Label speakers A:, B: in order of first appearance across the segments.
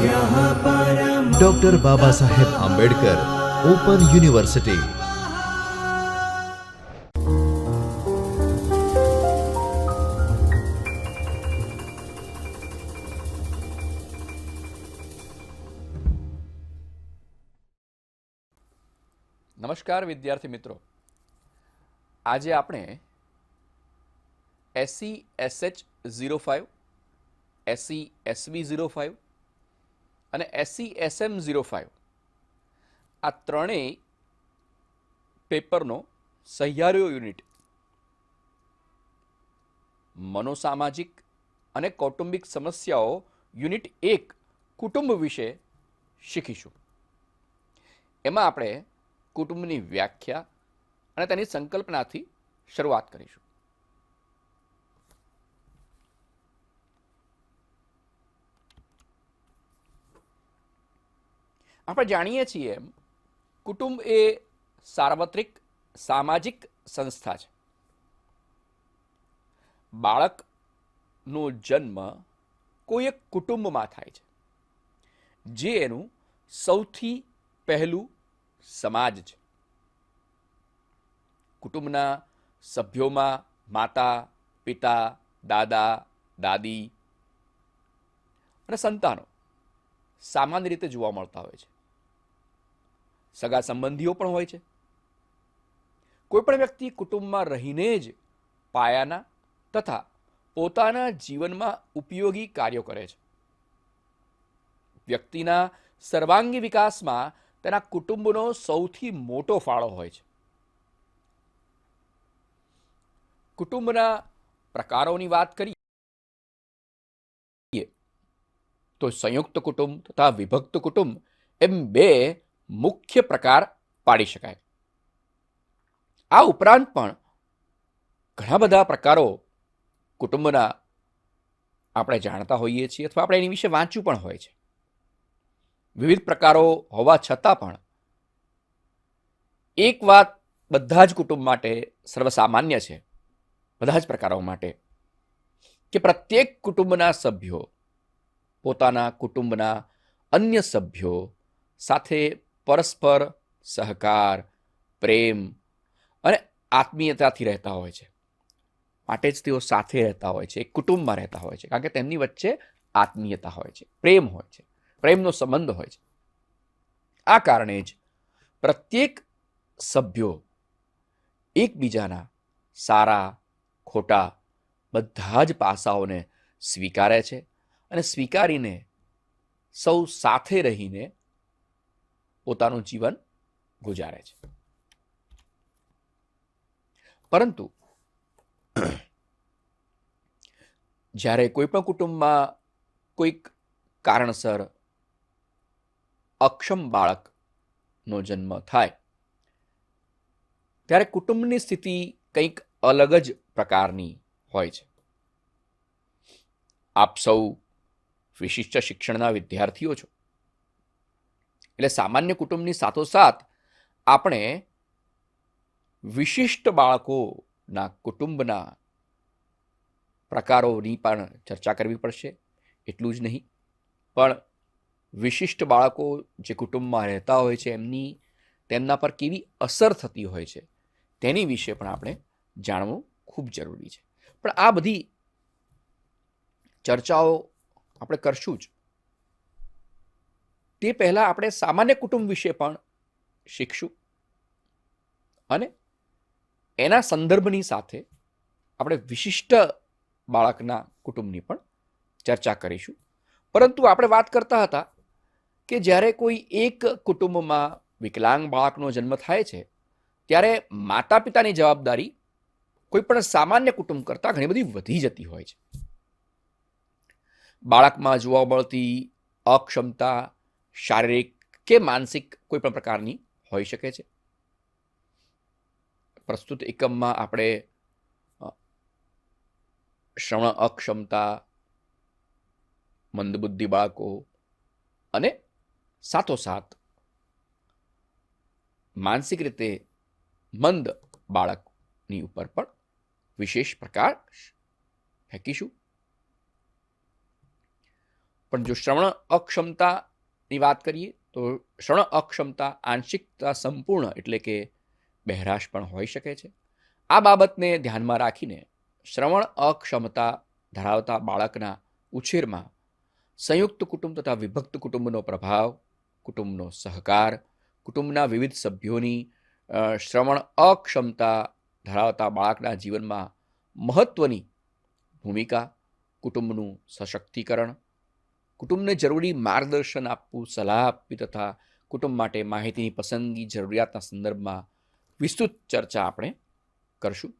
A: Doctor Baba Saheb Ambedkar open university.
B: નમસ્કાર વિદ્યાર્થી મિત્રો, આજે આપણે SESH05, SESB05 અને SESM05 આ ત્રણેય પેપરનો સહિયારીઓ યુનિટ મનોસામાજિક અને કૌટુંબિક સમસ્યાઓ યુનિટ 1 કુટુંબ વિશે શીખીશું. એમાં આપણે કુટુંબની વ્યાખ્યા અને તેની સંકલ્પનાથી શરૂઆત કરીશું. આપણે જાણીએ છીએ એમ કુટુંબ એ સાર્વત્રિક સામાજિક સંસ્થા છે. બાળકનો જન્મ કોઈ એક કુટુંબમાં થાય છે, જે એનું સૌથી પહેલું સમાજ છે. કુટુંબના સભ્યોમાં માતા, પિતા, દાદા, દાદી અને સંતાનો સામાન્ય રીતે જોવા મળતા હોય છે. સગા સંબંધીઓ પણ હોય છે. કોઈ પણ વ્યક્તિ કુટુંબમાં રહીને જ પાયાના તથા પોતાના જીવનમાં ઉપયોગી કાર્યો કરે છે. વ્યક્તિના સર્વાંગી વિકાસમાં તેના કુટુંબનો સૌથી મોટો ફાળો હોય છે. કુટુંબના પ્રકારોની વાત કરીએ તો સંયુક્ત કુટુંબ તથા વિભક્ત કુટુંબ એમ બે મુખ્ય પ્રકાર પાડી શકાય. આ ઉપરાંત પણ ઘણા બધા પ્રકારો કુટુંબના આપણે જાણતા હોઈએ છીએ અથવા આપણે એની વિશે વાંચ્યું પણ હોય છે. વિવિધ પ્રકારો હોવા છતાં પણ એક વાત બધા જ કુટુંબ માટે સર્વસામાન્ય છે, બધા જ પ્રકારો માટે, કે પ્રત્યેક કુટુંબના સભ્યો પોતાના કુટુંબના અન્ય સભ્યો સાથે પરસ્પર સહકાર, પ્રેમ અને આત્મીયતાથી રહેતા હોય છે. માટે જ તેઓ સાથે રહેતા હોય છે, એક કુટુંબમાં રહેતા હોય છે, કારણ કે તેમની વચ્ચે આત્મીયતા હોય છે, પ્રેમ હોય છે, પ્રેમનો સંબંધ હોય છે. આ કારણે જ પ્રત્યેક સભ્યો એકબીજાના સારા ખોટા બધા જ પાસાઓને સ્વીકારે છે અને સ્વીકારીને સૌ સાથે રહીને પોતાનું જીવન ગુજારે છે. પરંતુ જ્યારે કોઈ પણ કુટુંબમાં કોઈક કારણસર અક્ષમ બાળકનો જન્મ થાય ત્યારે કુટુંબની સ્થિતિ કંઈક અલગ જ પ્રકારની હોય છે. આપ સૌ વિશિષ્ટ શિક્ષણના વિદ્યાર્થીઓ છો, એટલે સામાન્ય કુટુંબની સાથોસાથ આપણે વિશિષ્ટ બાળકોના કુટુંબના પ્રકારોની પણ ચર્ચા કરવી પડશે. એટલું જ નહીં, પણ વિશિષ્ટ બાળકો જે કુટુંબમાં રહેતા હોય છે તેમના પર કેવી અસર થતી હોય છે તેની વિશે પણ આપણે જાણવું ખૂબ જરૂરી છે. પણ આ બધી ચર્ચાઓ આપણે કરશું જ. તે પહેલાં આપણે સામાન્ય કુટુંબ વિશે પણ શીખશું અને એના સંદર્ભની સાથે આપણે વિશિષ્ટ બાળકના કુટુંબની પણ ચર્ચા કરીશું. પરંતુ આપણે વાત કરતા હતા કે જ્યારે કોઈ એક કુટુંબમાં વિકલાંગ બાળકનો જન્મ થાય છે ત્યારે માતા પિતાની જવાબદારી કોઈ પણ સામાન્ય કુટુંબ કરતાં ઘણી બધી વધી જતી હોય છે. બાળકમાં જોવા મળતી અક્ષમતા શારીરિક કે માનસિક કોઈ પણ પ્રકારની હોઈ શકે છે. પ્રસ્તુત એકમમાં આપણે શ્રવણ અક્ષમતા, મંદબુદ્ધિ બાળકો અને સાથોસાથ માનસિક રીતે મંદ બાળકની ઉપર પણ વિશેષ પ્રકાશ ફેંકીશું. પણ જો શ્રવણ અક્ષમતાની વાત કરીએ તો શ્રવણ અક્ષમતા આંશિકતા સંપૂર્ણ એટલે કે બહેરાશ પણ હોઈ શકે છે. આ બાબતને ધ્યાનમાં રાખીને શ્રવણ અક્ષમતા ધરાવતા બાળકના ઉછેરમાં સંયુક્ત કુટુંબ તથા વિભક્ત કુટુંબનો પ્રભાવ, કુટુંબનો સહકાર, કુટુંબના વિવિધ સભ્યોની શ્રવણ અક્ષમતા ધરાવતા બાળકના જીવનમાં મહત્વની ભૂમિકા, કુટુંબનું સશક્તિકરણ, કુટુંબને જરૂરી માર્ગદર્શન આપવું, સલાહ આપવી તથા કુટુંબ માટે માહિતીની પસંદગી જરૂરિયાતના સંદર્ભમાં વિસ્તૃત ચર્ચા આપણે કરશું.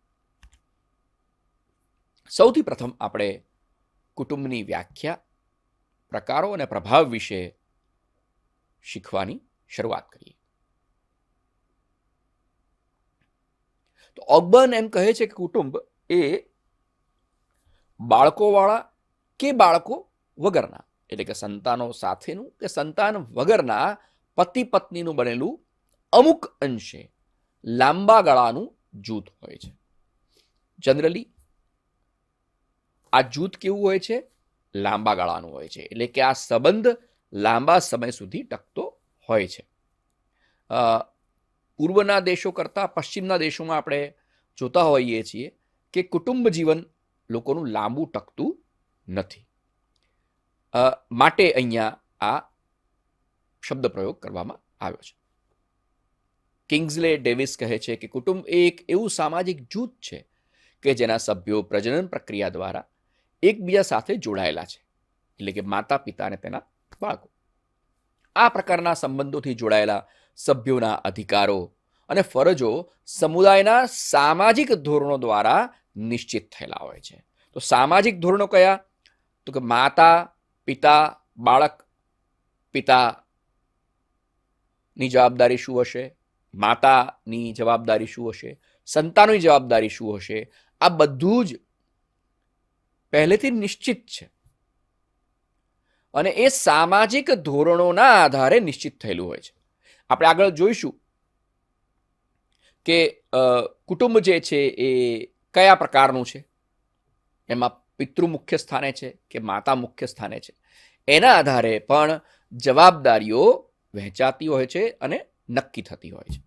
B: સૌથી પ્રથમ આપણે કુટુંબની વ્યાખ્યા, પ્રકારો અને પ્રભાવ વિશે શીખવાની શરૂઆત કરીએ. તો ઓગબર્ન એમ કહે છે કે કુટુંબ એ બાળકોવાળા કે બાળકો વગરના એટલે કે સંતાનો સાથેનું કે સંતાન વગરના પતિ પત્નીનું બનેલું અમુક અંશે લાંબા ગાળાનું જૂથ હોય છે. જનરલી આ જૂથ કેવું હોય છે? લાંબા ગાળાનું હોય છે. એટલે કે આ સંબંધ લાંબા સમય સુધી ટકતો હોય છે. પૂર્વના દેશો કરતાં પશ્ચિમના દેશોમાં આપણે જોતા હોઈએ છીએ કે કુટુંબ જીવન લોકોનું લાંબુ ટકતું નથી. માટે અહીંયા આ શબ્દ પ્રયોગ કરવામાં આવ્યો છે. કિંગ્સલે ડેવિસ કહે છે કે કુટુંબ એ એક એવું સામાજિક જૂથ છે કે જેના સભ્યો પ્રજનન પ્રક્રિયા દ્વારા એકબીજા સાથે જોડાયેલા છે, એટલે કે માતા પિતા અને તેના બાળકો. આ પ્રકારના સંબંધોથી જોડાયેલા સભ્યોના અધિકારો અને ફરજો સમુદાયના સામાજિક ધોરણો દ્વારા નિશ્ચિત થયેલા હોય છે. તો સામાજિક ધોરણો કયા? તો કે માતા પિતા બાળક, પિતાની જવાબદારી શું હશે, માતાની જવાબદારી શું હશે, સંતાનોની જવાબદારી શું હશે, આ બધું જ પહેલેથી નિશ્ચિત છે અને એ સામાજિક ધોરણોના આધારે નિશ્ચિત થયેલું હોય છે. આપણે આગળ જોઈશું કે કુટુંબ જે છે એ કયા પ્રકારનું છે, એમાં પિતૃ મુખ્ય સ્થાને છે કે માતા મુખ્ય સ્થાને છે, એના આધારે પણ જવાબદારીઓ વહેંચાતી હોય છે અને નક્કી થતી હોય છે.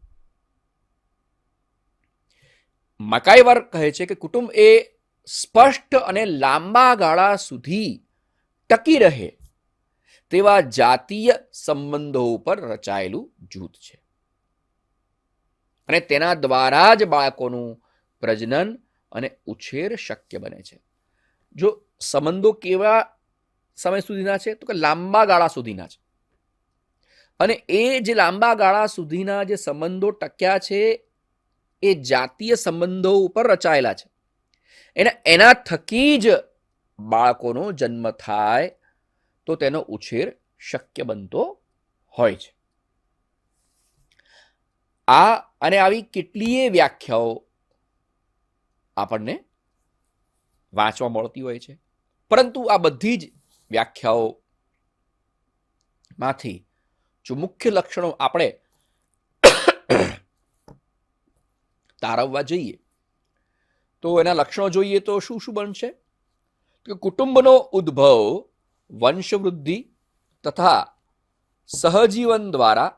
B: મકાઈવર કહે છે કે કુટુંબ એ સ્પષ્ટ અને લાંબા ગાળા સુધી ટકી રહે તેવા જાતીય સંબંધો ઉપર રચાયેલું જૂથ છે અને તેના દ્વારા જ બાળકોનું પ્રજનન અને ઉછેર શક્ય બને છે. જો સંબંધો કેવા સમય સુધીના છે? તો કે લાંબા ગાળા સુધીના છે. અને એ જે લાંબા ગાળા સુધીના જે સંબંધો ટક્યા છે એ જાતીય સંબંધો ઉપર રચાયેલા છે. એના થકી જ બાળકોનો જન્મ થાય તો તેનો ઉછેર શક્ય બનતો હોય છે. આ અને આવી કેટલીય વ્યાખ્યાઓ આપણને વાંચવા મળતી હોય છે, પરંતુ આ બધી જ વ્યાખ્યાઓ માંથી જો મુખ્ય લક્ષણો આપણે તારવવા જઈએ તો એના લક્ષણો જોઈએ તો શું શું બનશે? તો કુટુંબનો ઉદ્ભવ વંશવૃદ્ધિ તથા સહજીવન દ્વારા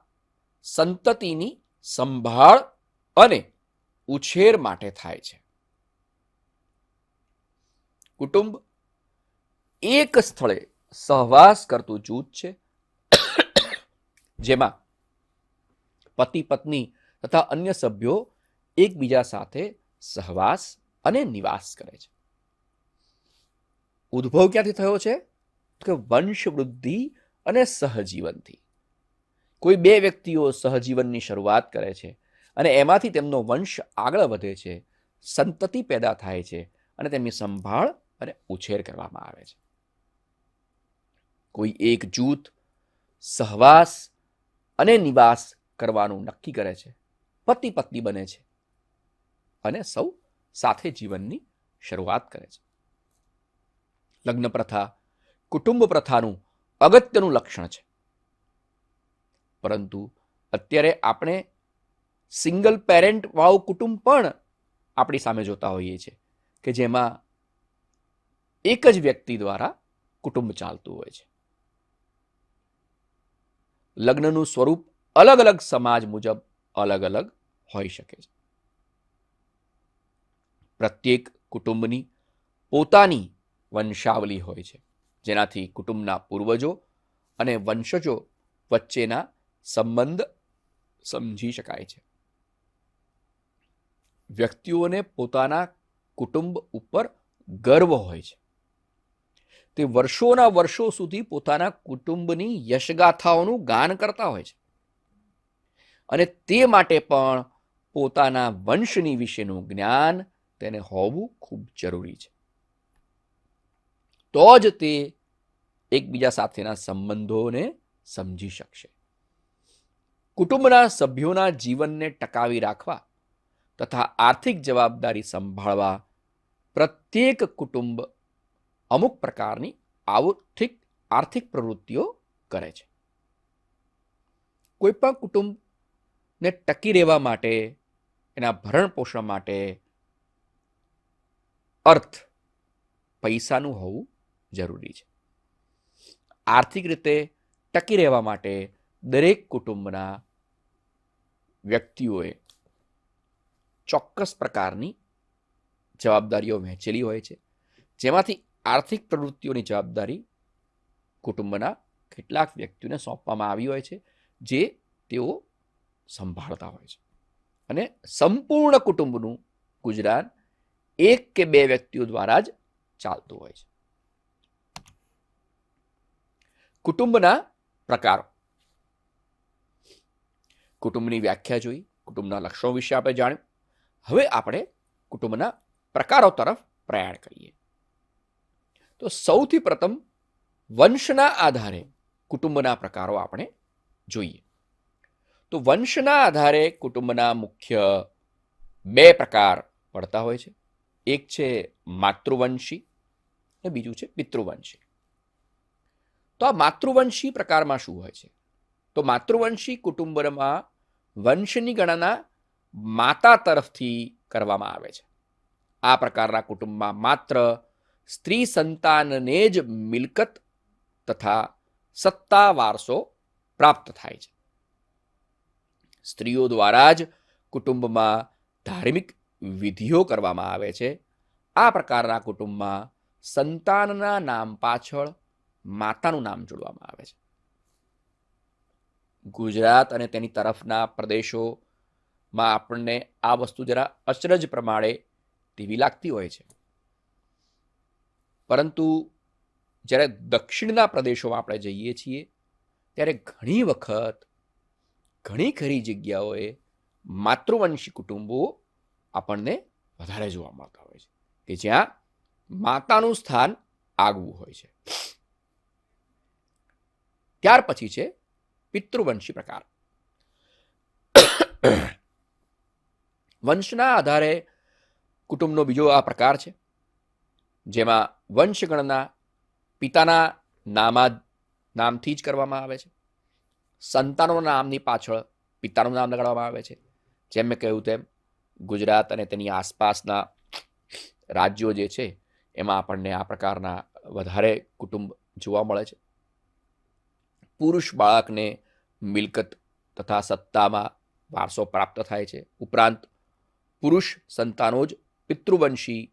B: સંતતિની સંભાળ અને ઉછેર માટે થાય છે. કુટુંબ એક સ્થળે સહવાસ કરતું જૂથ છે જેમાં પતિ પત્ની તથા અન્ય સભ્યો એકબીજા સાથે સહવાસ અને નિવાસ કરે છે. ઉદ્ભવ ક્યાંથી થયો છે? કે વંશવૃદ્ધિ અને સહજીવનથી. કોઈ બે વ્યક્તિઓ સહજીવનની શરૂઆત કરે છે અને એમાંથી તેમનો વંશ આગળ વધે છે, સંતતિ પેદા થાય છે અને તેમની સંભાળ અને ઉછેર કરવામાં આવે છે. કોઈ એક જૂથ સહવાસ અને નિવાસ કરવાનું નક્કી કરે છે, પતિ પત્ની બને છે અને સૌ સાથે જીવનની શરૂઆત કરે છે. લગ્ન પ્રથા કુટુંબ પ્રથાનું અગત્યનું લક્ષણ છે, પરંતુ અત્યારે આપણે સિંગલ પેરેન્ટ વાળું કુટુંબ પણ આપણી સામે જોતા હોઈએ છીએ કે જેમાં એક જ વ્યક્તિ દ્વારા કુટુંબ ચાલતું હોય છે. લગ્નનું સ્વરૂપ અલગ અલગ સમાજ મુજબ અલગ અલગ હોઈ શકે છે. પ્રત્યેક કુટુંબની પોતાની વંશાવલી હોય છે, જેનાથી કુટુંબના પૂર્વજો અને વંશજો વચ્ચેના સંબંધ સમજી શકાય છે. વ્યક્તિઓને પોતાના કુટુંબ ઉપર ગર્વ હોય છે. તે વર્ષોના વર્ષો સુધી પોતાના કુટુંબની યશગાથાઓનું ગાન કરતા હોય છે અને તે માટે પણ પોતાના વંશની વિશેનું જ્ઞાન તેને હોવું ખૂબ જરૂરી છે. તો જ તે એકબીજા સાથેના સંબંધોને સમજી શકશે. કુટુંબના સભ્યોના જીવનને ટકાવી રાખવા તથા આર્થિક જવાબદારી સંભાળવા પ્રત્યેક કુટુંબ અમુક પ્રકારની આર્થિક પ્રવૃત્તિઓ કરે છે. કોઈ પણ કુટુંબને ટકી રહેવા માટે, એના ભરણ પોષણ માટે પૈસાનું હોવું જરૂરી છે. આર્થિક રીતે ટકી રહેવા માટે દરેક કુટુંબના વ્યક્તિઓએ ચોક્કસ પ્રકારની જવાબદારીઓ વહેંચેલી હોય છે, જેમાંથી આર્થિક પ્રવૃત્તિઓની જવાબદારી કુટુંબના કેટલાક વ્યક્તિઓને સોંપવામાં આવી હોય છે, જે તેઓ સંભાળતા હોય છે. અને સંપૂર્ણ કુટુંબનું ગુજરાન એક કે બે વ્યક્તિઓ દ્વારા જ ચાલતું હોય છે. કુટુંબના પ્રકારો. કુટુંબની વ્યાખ્યા જોઈ, કુટુંબના લક્ષણો વિશે આપણે જાણ્યું. હવે આપણે કુટુંબના પ્રકારો તરફ પ્રયાણ કરીએ. તો સૌથી પ્રથમ વંશના આધારે કુટુંબના પ્રકારો આપણે જોઈએ. તો વંશના આધારે કુટુંબના મુખ્ય બે પ્રકાર પડતા હોય છે. એક છે માતૃવંશી અને બીજું છે પિતૃવંશી. તો આ માતૃવંશી પ્રકારમાં શું હોય છે? તો માતૃવંશી કુટુંબમાં વંશની ગણના માતા તરફથી કરવામાં આવે છે. આ પ્રકારના કુટુંબમાં માત્ર સ્ત્રી સંતાનને જ મિલકત તથા સત્તા વારસો પ્રાપ્ત થાય છે. સ્ત્રીઓ દ્વારા જ કુટુંબમાં ધાર્મિક વિધિઓ કરવામાં આવે છે. આ પ્રકારના કુટુંબમાં સંતાનના નામ પાછળ માતાનું નામ જોડવામાં આવે છે. ગુજરાત અને તેની તરફના પ્રદેશોમાં આપણને આ વસ્તુ જરા અચરજ પ્રમાણે તેવી લાગતી હોય છે, પરંતુ જ્યારે દક્ષિણના પ્રદેશોમાં આપણે જઈએ છીએ ત્યારે ઘણી વખત ઘણી ખરી જગ્યાઓએ માતૃવંશી કુટુંબો આપણને વધારે જોવા મળતા હોય છે, કે જ્યાં માતાનું સ્થાન આગવું હોય છે. ત્યાર પછી છે પિતૃવંશી પ્રકાર. વંશના આધારે કુટુંબનો બીજો આ પ્રકાર છે, જેમાં વંશગણના પિતાના નામથી જ કરવામાં આવે છે. સંતાનોના નામની પાછળ પિતાનું નામ લગાડવામાં આવે છે. જેમ મેં કહ્યું તેમ ગુજરાત અને તેની આસપાસના રાજ્યો જે છે એમાં આપણને આ પ્રકારના વધારે કુટુંબ જોવા મળે છે. પુરુષ બાળકને મિલકત તથા સત્તામાં વારસો પ્રાપ્ત થાય છે. ઉપરાંત પુરુષ સંતાનો જ પિતૃવંશી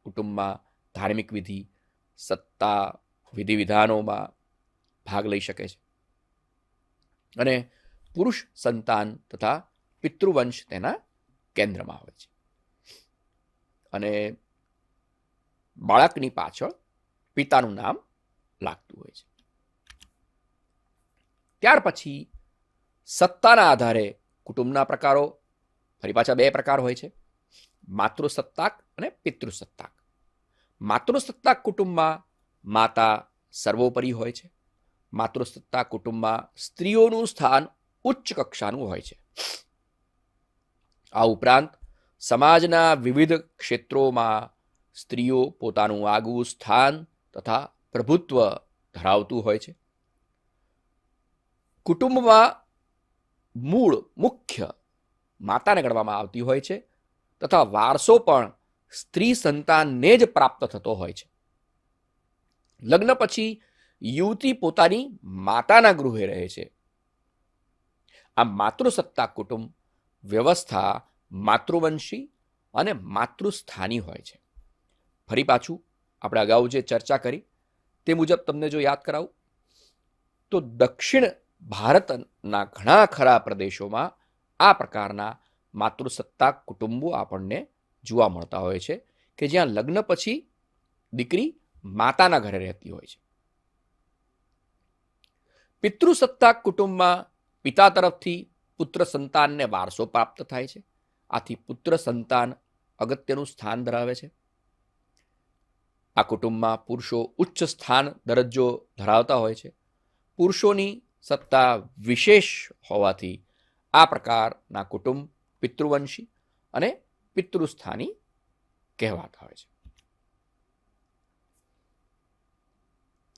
B: કુટુંબમાં ધાર્મિક વિધિ, સત્તા, વિધિ વિધાનોમાં ભાગ લઈ શકે છે અને પુરુષ સંતાન તથા પિતૃવંશ તેના કેન્દ્રમાં હોય છે. અને બાળકની પાછળ પિતાનું નામ લાગતું હોય છે. ત્યાર પછી સત્તાના આધારે કુટુંબના પ્રકારો ફરી પાછા બે પ્રકાર હોય છે, માતૃસત્તાક અને પિતૃસત્તાક. માતૃસત્તાક કુટુંબમાં માતા સર્વોપરી હોય છે. માતૃસત્તાક કુટુંબમાં સ્ત્રીઓનું સ્થાન ઉચ્ચ કક્ષાનું હોય છે. આ ઉપરાંત સમાજના વિવિધ ક્ષેત્રોમાં સ્ત્રીઓ પોતાનું આગવું સ્થાન તથા પ્રભુત્વ ધરાવતું હોય છે. કુટુંબમાં મુખ્ય માતાને ગણવામાં આવતી હોય છે તથા વારસો પણ સ્ત્રી સંતાનને જ પ્રાપ્ત થતો હોય છે. લગ્ન પછી યુવતી પોતાની માતાના ગૃહે રહે છે આ માતૃસત્તા કુટુંબ વ્યવસ્થા માતૃવંશી અને માતૃસ્થાની હોય છે. ફરી પાછું આપણે અગાઉ જે ચર્ચા કરી તે મુજબ તમને જો યાદ કરાવું તો દક્ષિણ ભારતના ઘણા ખરા પ્રદેશોમાં આ પ્રકારના માતૃસત્તાક કુટુંબો આપણને જોવા મળતા હોય છે કે જ્યાં લગ્ન પછી દીકરી માતાના ઘરે રહેતી હોય છે. પિતૃસત્તાક કુટુંબમાં પિતા તરફથી પુત્ર સંતાનને વારસો પ્રાપ્ત થાય છે. આથી પુત્ર સંતાન અગત્યનું સ્થાન ધરાવે છે. આ કુટુંબમાં પુરુષો ઉચ્ચ સ્થાન દરજ્જો ધરાવતા હોય છે. પુરુષોની સત્તા વિશેષ હોવાથી આ પ્રકારના કુટુંબ પિતૃવંશી અને પિતૃસ્થાની કહેવાતા હોય છે.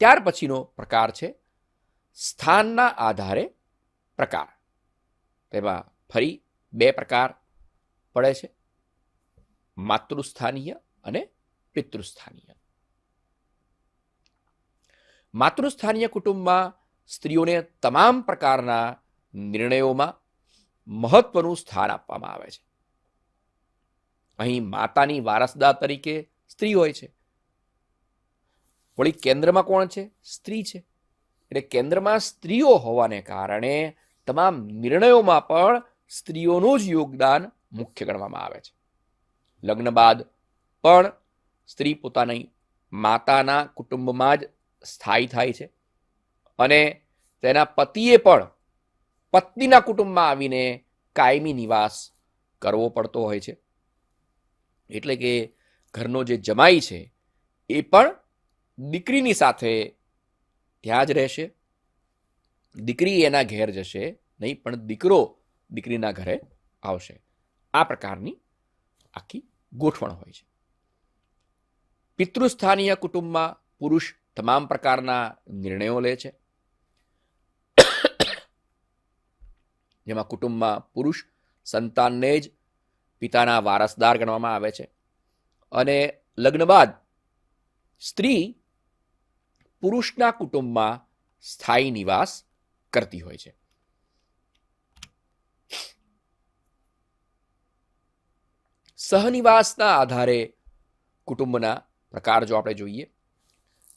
B: ત્યાર પછીનો પ્રકાર છે સ્થાનના આધારે પ્રકાર. તેમાં ફરી બે પ્રકાર પડે છે, માતૃસ્થાનીય અને પિતૃસ્થાનીય. માતૃસ્થાનીય કુટુંબમાં સ્ત્રીઓને તમામ પ્રકારના નિર્ણયોમાં મહત્વનું સ્થાન આપવામાં આવે છે. અહીં માતાની વારસદાર તરીકે સ્ત્રી હોય છે. વળી કેન્દ્રમાં કોણ છે? સ્ત્રી છે. એટલે કેન્દ્રમાં સ્ત્રીઓ હોવાને કારણે તમામ નિર્ણયોમાં પણ સ્ત્રીઓનું જ યોગદાન મુખ્ય ગણવામાં આવે છે. લગ્ન બાદ પણ સ્ત્રી પોતાની માતાના કુટુંબમાં જ સ્થાયી થાય છે અને તેના પતિએ પણ પત્નીના કુટુંબમાં આવીને કાયમી નિવાસ કરવો પડતો હોય છે. એટલે કે ઘરનો જે જમાઈ છે એ પણ દીકરીની સાથે ત્યાં જ રહેશે. દીકરી એના ઘેર જશે નહીં, પણ દીકરો દીકરીના ઘરે આવશે. આ પ્રકારની આખી ગોઠવણ હોય છે. પિતૃસ્થાનીય કુટુંબમાં પુરુષ તમામ પ્રકારના નિર્ણયો લે છે. જેમાં કુટુંબમાં પુરુષ સંતાનને જ પિતાના વારસદાર ગણવામાં આવે છે અને લગ્ન બાદ સ્ત્રી પુરુષના કુટુંબમાં સ્થાયી નિવાસ કરતી હોય છે. સહનિવાસના આધારે કુટુંબના પ્રકાર જો આપણે જોઈએ,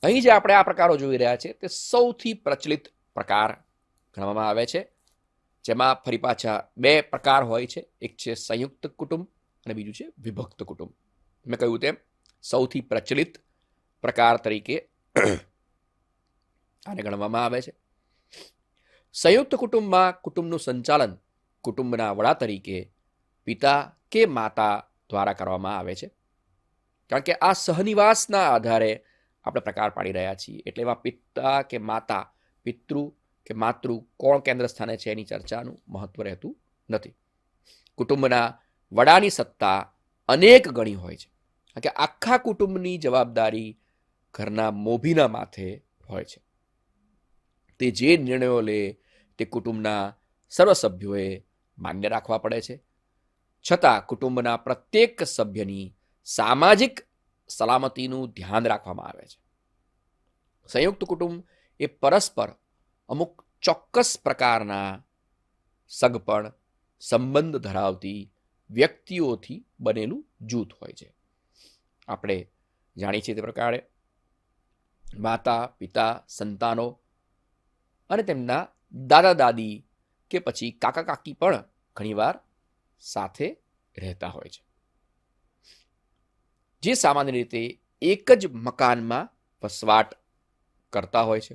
B: અહીં જે આપણે આ પ્રકારો જોઈ રહ્યા છે તે સૌથી પ્રચલિત પ્રકાર ગણવામાં આવે છે, જેમાં ફરી પાછા બે પ્રકાર હોય છે. એક છે સંયુક્ત કુટુંબ અને બીજું છે વિભક્ત કુટુંબ. મેં કહ્યું તેમ સૌથી પ્રચલિત પ્રકાર તરીકે આને ગણવામાં આવે છે. સંયુક્ત કુટુંબમાં કુટુંબનું સંચાલન કુટુંબના વડા તરીકે પિતા કે માતા દ્વારા કરવામાં આવે છે. કારણ કે આ સહનિવાસના આધારે આપણે પ્રકાર પાડી રહ્યા છીએ, એટલે એમાં પિતા કે માતા, પિતૃ કે માતૃ કોણ કેન્દ્ર સ્થાને છે એની ચર્ચાનું મહત્વ રહેતું નથી. કુટુંબના વડાની સત્તા અનેક ગણી હોય છે, કારણ કે આખા કુટુંબની જવાબદારી ઘરના મોભીના માથે હોય છે. તે જે નિર્ણયો લે તે કુટુંબના સર્વ સભ્યોએ માન્ય રાખવા પડે છે. છતાં કુટુંબના પ્રત્યેક સભ્યની સામાજિક સલામતીનું ધ્યાન રાખવામાં આવે છે. સંયુક્ત કુટુંબ એ પરસ્પર અમુક ચોક્કસ પ્રકારના સગપણ સંબંધ ધરાવતી વ્યક્તિઓથી બનેલું જૂથ હોય છે. આપણે જાણીએ છીએ તે પ્રકારે માતા, પિતા, સંતાનો અને તેમના દાદા દાદી કે પછી કાકા કાકી પણ ઘણીવાર સાથે રહેતા હોય છે, જે સામાન્ય રીતે એક જ મકાનમાં વસવાટ કરતા હોય છે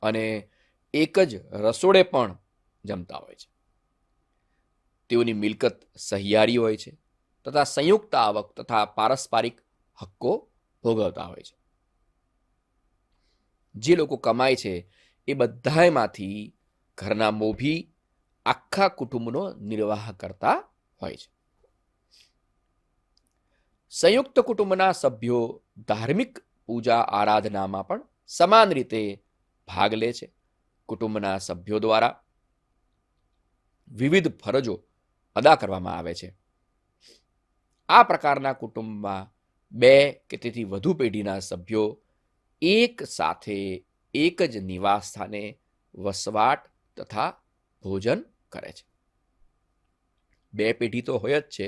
B: અને એક જ રસોડે પણ જમતા હોય છે. તેઓની મિલકત સહિયારી હોય છે તથા સંયુક્ત આવક તથા પારસ્પરિક હક્કો ભોગવતા હોય છે. જે લોકો કમાય છે એ બધામાંથી ઘરના મોભી આખા કુટુંબનો નિર્વાહ કરતા હોય છે. સંયુક્ત કુટુંબના સભ્યો ધાર્મિક પૂજા આરાધનામાં પણ સમાન રીતે ભાગ લે છે. કુટુંબના સભ્યો દ્વારા વિવિધ ફરજો અદા કરવામાં આવે છે. આ પ્રકારના કુટુંબમાં બે કે તેથી વધુ પેઢીના સભ્યો એક સાથે એક જ નિવાસ સ્થાને વસવાટ તથા ભોજન કરે છે. 2 પેઢી તો હોય જ છે,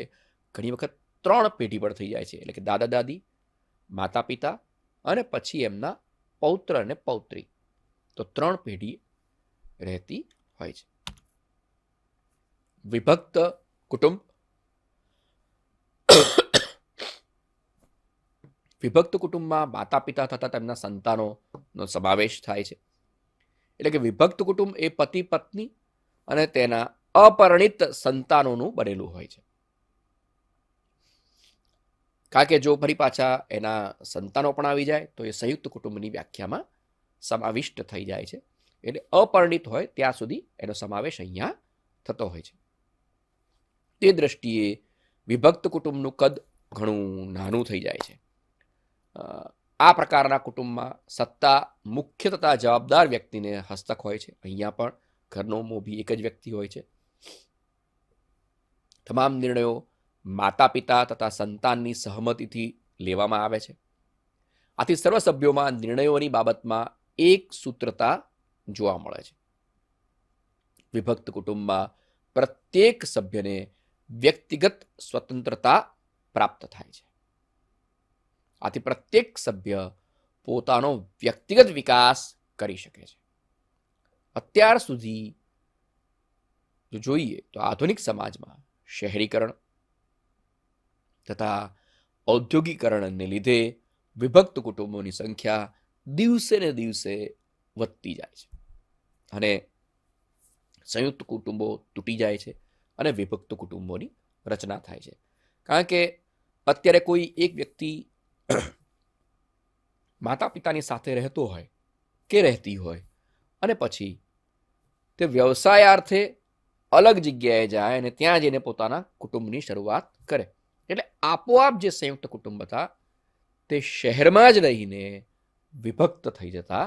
B: ઘણી વખત 3 પેઢી પણ થઈ જાય છે, એટલે કે દાદા દાદી, માતા પિતા અને પછી એમના પૌત્ર અને પૌત્રી, તો 3 પેઢી રહેતી હોય છે. વિભક્ત કુટુંબ. વિભક્ત કુટુંબમાં માતા પિતા થતા તેમના સંતાનોનો સમાવેશ થાય છે. એટલે કે વિભક્ત કુટુંબ એ પતિ પત્ની અને તેના અપરિણિત સંતાનોનું બનેલું હોય છે. કારણ કે જો ફરી પાછા એના સંતાનો પણ આવી જાય તો એ સંયુક્ત કુટુંબની વ્યાખ્યામાં સમાવિષ્ટ થઈ જાય છે. એટલે અપરિણિત હોય ત્યાં સુધી એનો સમાવેશ અહીંયા થતો હોય છે. તે દ્રષ્ટિએ વિભક્ત કુટુંબનું કદ ઘણું નાનું થઈ જાય છે. આ પ્રકારના કુટુંબમાં સત્તા મુખ્ય તથા જવાબદાર વ્યક્તિને હસ્તક હોય છે. અહીંયા પણ ઘરનો મોભી એક જ વ્યક્તિ હોય છે. તમામ નિર્ણયો માતા પિતા તથા સંતાનની સહમતિથી લેવામાં આવે છે. આથી સર્વ સભ્યોમાં નિર્ણયોની બાબતમાં એક સૂત્રતા જોવા મળે છે. વિભક્ત કુટુંબમાં પ્રત્યેક સભ્યને વ્યક્તિગત સ્વતંત્રતા પ્રાપ્ત થાય છે. આથી પ્રત્યેક સભ્ય પોતાનો વ્યક્તિગત વિકાસ કરી શકે છે. અત્યાર સુધી જો જોઈએ તો આધુનિક સમાજમાં શહેરીકરણ તથા ઔદ્યોગિકરણને લીધે વિભક્ત કુટુંબોની સંખ્યા દિવસે ને દિવસે વધતી જાય છે અને સંયુક્ત કુટુંબો તૂટી જાય છે અને વિભક્ત કુટુંબોની રચના થાય છે. કારણ કે અત્યારે કોઈ એક વ્યક્તિ માતા પિતાની સાથે રહેતો હોય કે રહેતી હોય અને પછી તે વ્યવસાયાર્થે અલગ જગ્યાએ જાય અને ત્યાં જઈને પોતાના કુટુંબની શરૂઆત કરે. એટલે આપોઆપ જે સંયુક્ત કુટુંબ હતા તે શહેરમાં જ રહીને વિભક્ત થઈ જતા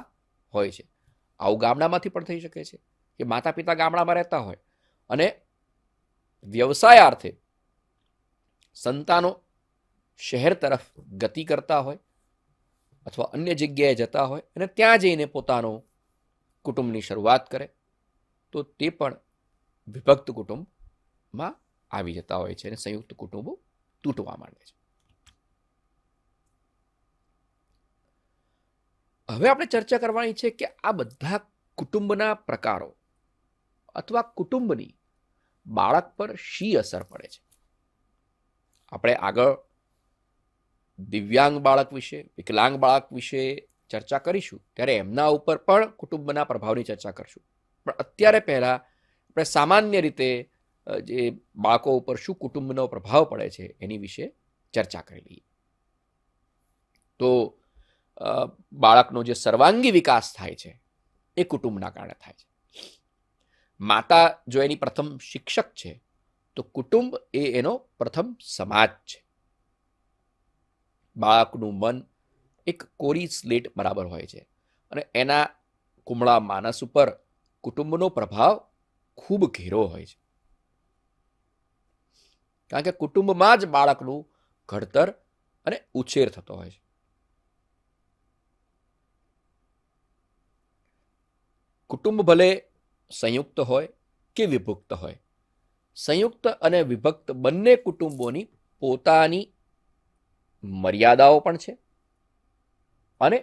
B: હોય છે. આવું ગામડામાંથી પણ થઈ શકે છે કે માતા પિતા ગામડામાં રહેતા હોય અને વ્યવસાયાર્થે સંતાનો શહેર તરફ ગતિ કરતા હોય અથવા અન્ય જગ્યાએ જતા હોય અને ત્યાં જઈને પોતાનો કુટુંબની શરૂઆત કરે તો તે પણ વિભક્ત કુટુંબમાં આવી જતા હોય છે અને સંયુક્ત કુટુંબો તૂટવા માંડે છે. હવે આપણે ચર્ચા કરવાની છે કે આ બધા કુટુંબના પ્રકારો અથવા કુટુંબની બાળક પર શી અસર પડે છે. આપણે આગળ દિવ્યાંગ બાળક વિશે, વિકલાંગ બાળક વિશે ચર્ચા કરીશું ત્યારે એમના ઉપર પણ કુટુંબના પ્રભાવની ચર્ચા કરશું. પણ અત્યારે પહેલા આપણે સામાન્ય રીતે જે બાળકો ઉપર શું કુટુંબનો પ્રભાવ પડે છે એની વિશે ચર્ચા કરી લઈએ. તો બાળકનો જે સર્વાંગી વિકાસ થાય છે એ કુટુંબના કારણે થાય છે. માતા જો એની પ્રથમ શિક્ષક છે તો કુટુંબ એ એનો પ્રથમ સમાજ છે. બાળકનું મન એક કોરી સ્લેટ બરાબર હોય છે અને એના કુમળા માનસ ઉપર કુટુંબનો પ્રભાવ ખૂબ ઘેરો હોય છે. કારણ કે કુટુંબમાં જ બાળકનું ઘડતર અને ઉછેર થતો હોય છે. કુટુંબ ભલે સંયુક્ત હોય કે વિભક્ત હોય, સંયુક્ત અને વિભક્ત બંને કુટુંબોની પોતાની મર્યાદાઓ પણ છે અને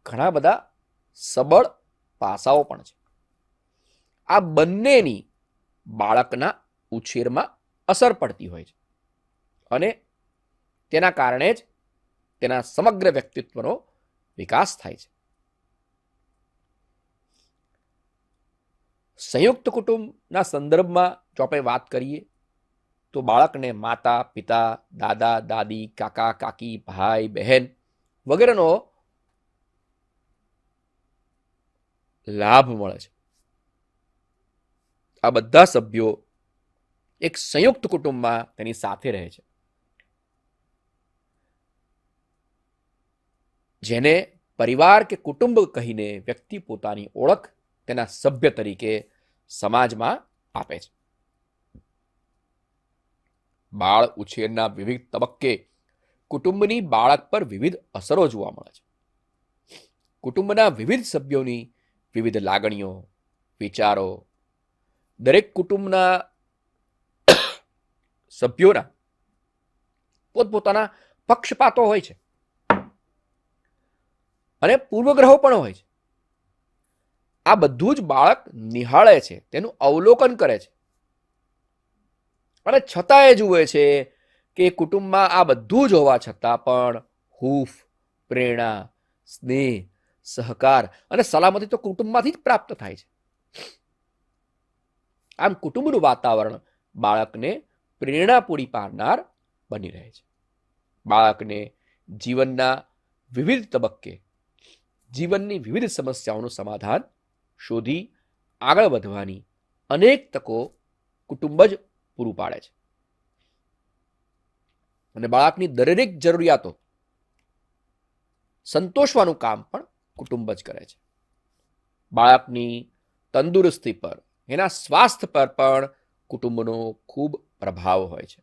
B: ઘણા બધા સબળ પાસાઓ પણ છે. આ બંનેની બાળકના ઉછેરમાં અસર પડતી હોય છે અને તેના કારણે જ તેના સમગ્ર વ્યક્તિત્વનો વિકાસ થાય છે. સંયુક્ત કુટુંબના સંદર્ભમાં જો આપણે વાત કરીએ તો બાળકને માતા પિતા, દાદા દાદી, કાકા કાકી, ભાઈ બહેન વગેરેનો લાભ મળે છે. આ બધા સભ્યો એક સંયુક્ત કુટુંબમાં તેની સાથે રહે છે, જેને પરિવાર કે કુટુંબ કહીને વ્યક્તિ પોતાની ઓળખ તેના સભ્ય તરીકે સમાજમાં આપે છે. બાળ ઉછેરના વિવિધ તબક્કે કુટુંબની બાળક પર વિવિધ અસરો જોવા મળે છે. કુટુંબના વિવિધ સભ્યોની વિવિધ લાગણીઓ, વિચારો, દરેક કુટુંબના સભ્યોના પોતપોતાના પક્ષપાતો હોય છે અને પૂર્વગ્રહો પણ હોય છે. આ બધું જ બાળક નિહાળે છે, તેનું અવલોકન કરે છે અને છતાં એ જુએ છે કે કુટુંબમાં આ બધું જ હોવા છતાં પણ હૂંફ, પ્રેરણા, સ્નેહ, સહકાર અને સલામતી તો કુટુંબમાંથી જ પ્રાપ્ત થાય છે. આમ કુટુંબનું વાતાવરણ બાળકને પ્રેરણા પૂરી પાડનાર બની રહે છે. બાળકને જીવનના વિવિધ તબક્કે જીવનની વિવિધ સમસ્યાઓનું સમાધાન શોધી આગળ વધવાની અનેક તકો કુટુંબ જ પૂરું પાડે છે અને બાળકની દરેક જરૂરિયાતો સંતોષવાનું કામ પણ કુટુંબ જ કરે છે. બાળકની તંદુરસ્તી પર, એના સ્વાસ્થ્ય પર પણ કુટુંબનો ખૂબ પ્રભાવ હોય છે.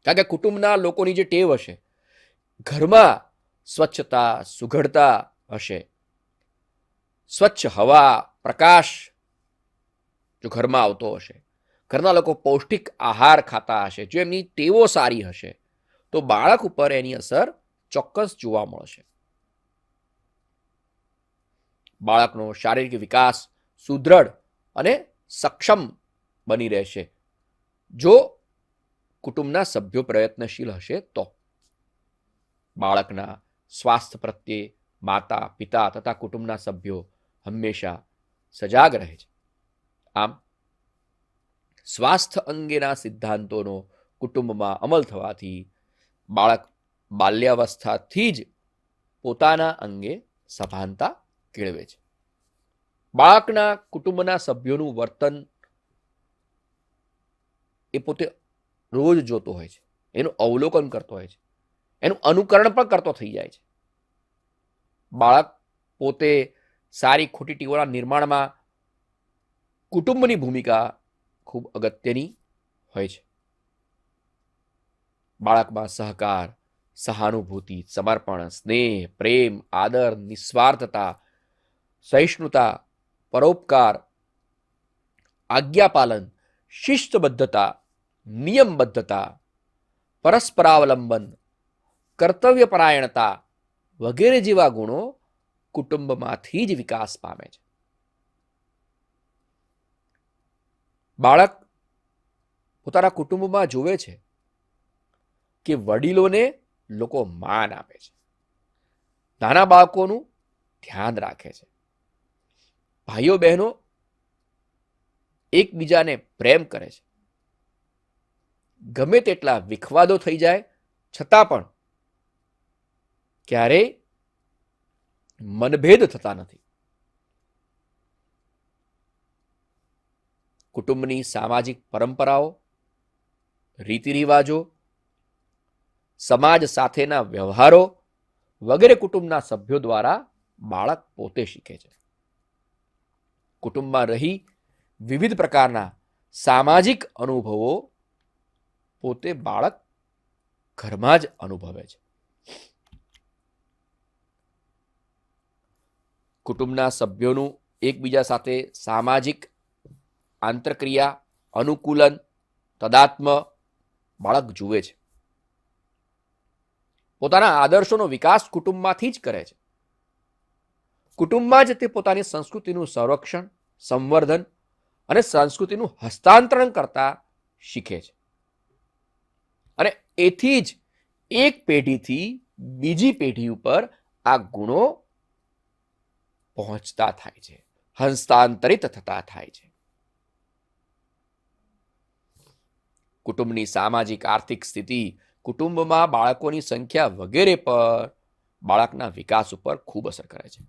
B: કારણ કે કુટુંબના લોકોની જે ટેવ હશે, ઘરમાં સ્વચ્છતા, સુઘડતા હશે, સ્વચ્છ હવા, પ્રકાશ જો ઘરમાં આવતો હશે, ઘરના લોકો પૌષ્ટિક આહાર ખાતા હશે, જો એમની ટેવો સારી હશે તો બાળક ઉપર એની અસર ચોક્કસ જોવા મળશે. બાળકનો શારીરિક વિકાસ સુદૃઢ અને સક્ષમ બની રહેશે જો કુટુંબના સભ્યો પ્રયત્નશીલ હશે તો. બાળકના સ્વાસ્થ્ય પ્રત્યે માતા, પિતા તથા કુટુંબના સભ્યો હંમેશા સજાગ રહે છે. આમ સ્વાસ્થ્ય અંગેના સિદ્ધાંતોનો કુટુંબમાં અમલ થવાથી બાળક બાલ્યાવસ્થાથી જ પોતાના અંગે સભાનતા કેળવે છે. બાળકના કુટુંબના સભ્યોનું વર્તન એ પોતે રોજ જોતો હોય છે, એનું અવલોકન કરતો હોય છે, એનું અનુકરણ પણ કરતો થઈ જાય છે. બાળક પોતે સારી ખોટી ટેવોના નિર્માણમાં કુટુંબની ભૂમિકા ખૂબ અગત્યની હોય છે. બાળકમાં સહકાર, સહાનુભૂતિ, સમર્પણ, સ્નેહ, પ્રેમ, આદર, નિસ્વાર્થતા, સહિષ્ણુતા, પરોપકાર, આજ્ઞાપાલન, શિસ્તબદ્ધતા, નિયમબદ્ધતા, પરસ્પરાવલંબન, કર્તવ્યપરાયણતા વગેરે જેવા ગુણો કુટુંબમાંથી જ વિકાસ પામે છે. બાળક પોતાના કુટુંબમાં જોવે છે કે વડીલોને લોકો માન આપે છે, નાના બાળકોનું ધ્યાન રાખે છે, ભાઈઓ બહેનો એકબીજાને પ્રેમ કરે છે, ગમે તેટલા વિખવાદો થઈ જાય છતાં પણ ક્યારેય મનભેદ થતા નથી. કુટુંબની સામાજિક પરંપરાઓ, રીતિ રિવાજો, સમાજ સાથેના વ્યવહારો વગેરે કુટુંબના સભ્યો દ્વારા બાળક પોતે શીખે છે. કુટુંબમાં રહી વિવિધ પ્રકારના સામાજિક અનુભવો પોતે બાળક ઘરમાં જ અનુભવે છે. કુટુંબના સભ્યોનું એકબીજા સાથે સામાજિક આંતરક્રિયા, અનુકૂલન, તદાત્મ બાળક જુએ છે. પોતાના આદર્શોનો વિકાસ કુટુંબમાંથી જ કરે છે. કુટુંબમાં જ તે પોતાની સંસ્કૃતિનું સંરક્ષણ, સંવર્ધન અને સંસ્કૃતિનું હસ્તાંતરણ કરતા શીખે છે. અને એથી જ એક પેઢીથી બીજી પેઢી ઉપર આ ગુણો પહોંચતા થાય છે, હસ્તાંતરિત થતા થાય છે. કુટુંબની સામાજિક આર્થિક સ્થિતિ, કુટુંબમાં બાળકોની સંખ્યા વગેરે પર બાળકના વિકાસ ઉપર ખૂબ અસર કરે છે.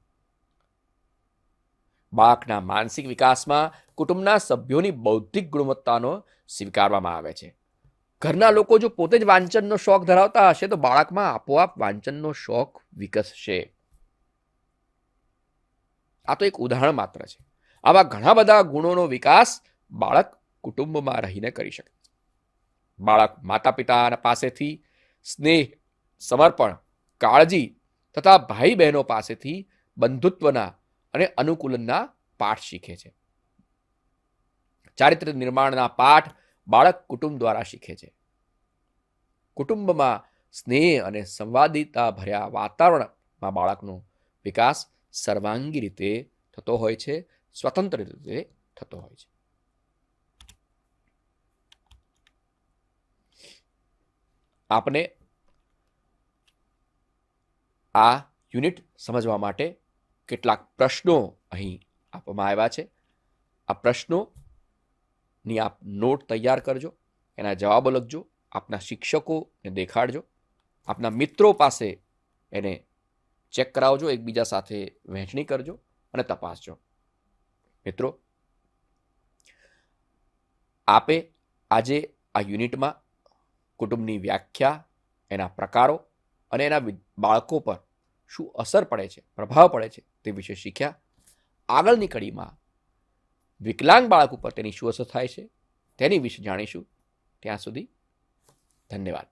B: બાળકના માનસિક વિકાસમાં કુટુંબના સભ્યોની બૌદ્ધિક ગુણવત્તાનો સ્વીકારવામાં આવે છે. ઘરના લોકો જો પોતે જ વાંચનનો શોખ ધરાવતા હશે તો બાળકમાં આપોઆપ વાંચનનો શોખ વિકસશે. આ તો એક ઉદાહરણ માત્ર છે. આવા ઘણા બધા ગુણોનો વિકાસ બાળક કુટુંબમાં રહીને કરી શકે છે. બાળક માતા પિતા પાસેથી સ્નેહ, સમર્પણ, કાળજી તથા ભાઈ બહેનો પાસેથી બંધુત્વના અને અનુકૂલનના પાઠ શીખે છે. ચારિત્ર્ય નિર્માણના પાઠ બાળક કુટુંબ દ્વારા શીખે છે. કુટુંબમાં સ્નેહ અને સંવાદિતા ભર્યા વાતાવરણમાં બાળકનો વિકાસ સર્વાંગી રીતે થતો હોય છે, સ્વતંત્ર રીતે થતો હોય છે. આપને આ યુનિટ સમજવા માટે કેટલાક પ્રશ્નો અહીં આપવામાં આવ્યા છે. આ પ્રશ્નોની આપ નોટ તૈયાર કરજો, એના જવાબો લખજો, આપના શિક્ષકોને દેખાડજો, આપના મિત્રો પાસે એને ચેક કરાવજો, એકબીજા સાથે વહેંચણી કરજો અને તપાસજો. મિત્રો, આપે આજે આ યુનિટમાં કુટુંબની વ્યાખ્યા, એના પ્રકારો અને એના બાળકો પર શું અસર પડે છે, પ્રભાવ પડે છે તે વિશે શીખ્યા. આગળની કડીમાં વિકલાંગ બાળક ઉપર તેની શું અસર થાય છે તેની વિશે જાણીશું. ત્યાં સુધી ધન્યવાદ.